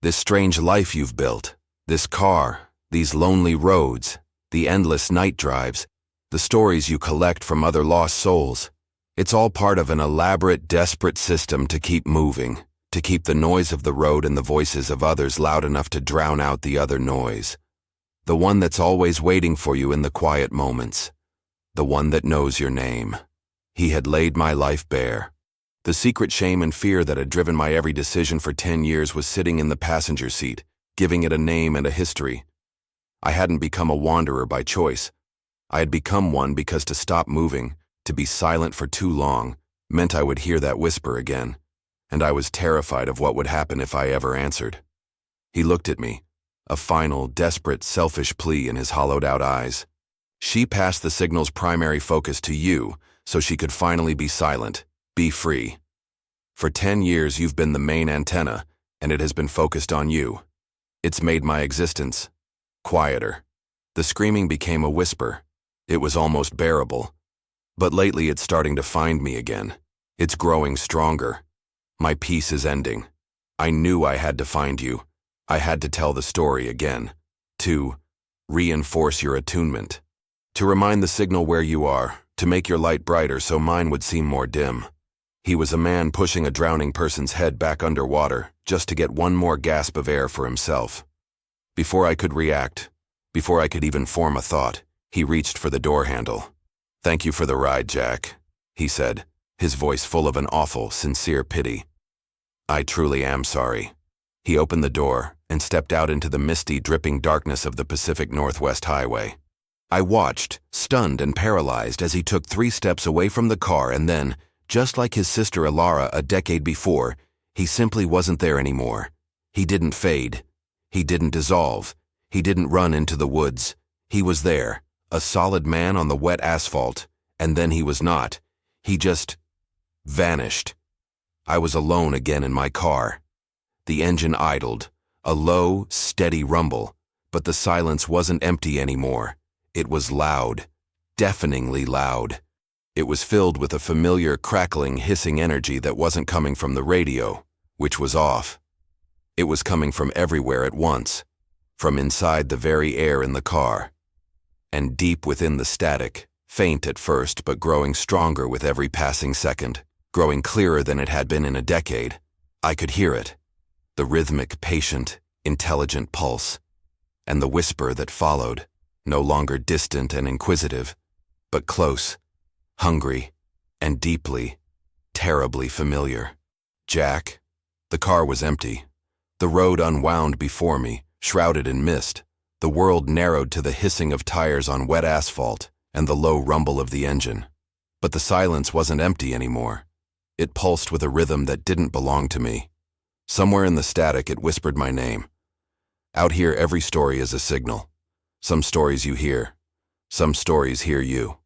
This strange life you've built, this car, these lonely roads, the endless night drives, the stories you collect from other lost souls. It's all part of an elaborate, desperate system to keep moving, to keep the noise of the road and the voices of others loud enough to drown out the other noise. The one that's always waiting for you in the quiet moments. The one that knows your name." He had laid my life bare. The secret shame and fear that had driven my every decision for 10 years was sitting in the passenger seat, giving it a name and a history. I hadn't become a wanderer by choice. I had become one because to stop moving, to be silent for too long, meant I would hear that whisper again, and I was terrified of what would happen if I ever answered. He looked at me, a final, desperate, selfish plea in his hollowed-out eyes. She passed the signal's primary focus to you, so she could finally be silent, be free. For 10 years you've been the main antenna, and it has been focused on you. It's made my existence quieter. The screaming became a whisper. It was almost bearable. But lately it's starting to find me again. It's growing stronger. My peace is ending. I knew I had to find you. I had to tell the story again. To reinforce your attunement. To remind the signal where you are. To make your light brighter so mine would seem more dim. He was a man pushing a drowning person's head back underwater, just to get one more gasp of air for himself. Before I could react, before I could even form a thought, he reached for the door handle. "Thank you for the ride, Jack," he said, his voice full of an awful, sincere pity. "I truly am sorry." He opened the door and stepped out into the misty, dripping darkness of the Pacific Northwest Highway. I watched, stunned and paralyzed, as he took 3 steps away from the car and then, just like his sister Elara a decade before, he simply wasn't there anymore. He didn't fade. He didn't dissolve. He didn't run into the woods. He was there, a solid man on the wet asphalt, and then he was not. He just vanished. I was alone again in my car. The engine idled, a low, steady rumble, but the silence wasn't empty anymore. It was loud, deafeningly loud. It was filled with a familiar, crackling, hissing energy that wasn't coming from the radio, which was off. It was coming from everywhere at once, from inside the very air in the car. And deep within the static, faint at first but growing stronger with every passing second, growing clearer than it had been in a decade, I could hear it. The rhythmic, patient, intelligent pulse, and the whisper that followed, no longer distant and inquisitive, but close, hungry, and deeply, terribly familiar. "Jack." The car was empty. The road unwound before me, shrouded in mist. The world narrowed to the hissing of tires on wet asphalt and the low rumble of the engine. But the silence wasn't empty anymore. It pulsed with a rhythm that didn't belong to me. Somewhere in the static it whispered my name. Out here every story is a signal. Some stories you hear. Some stories hear you.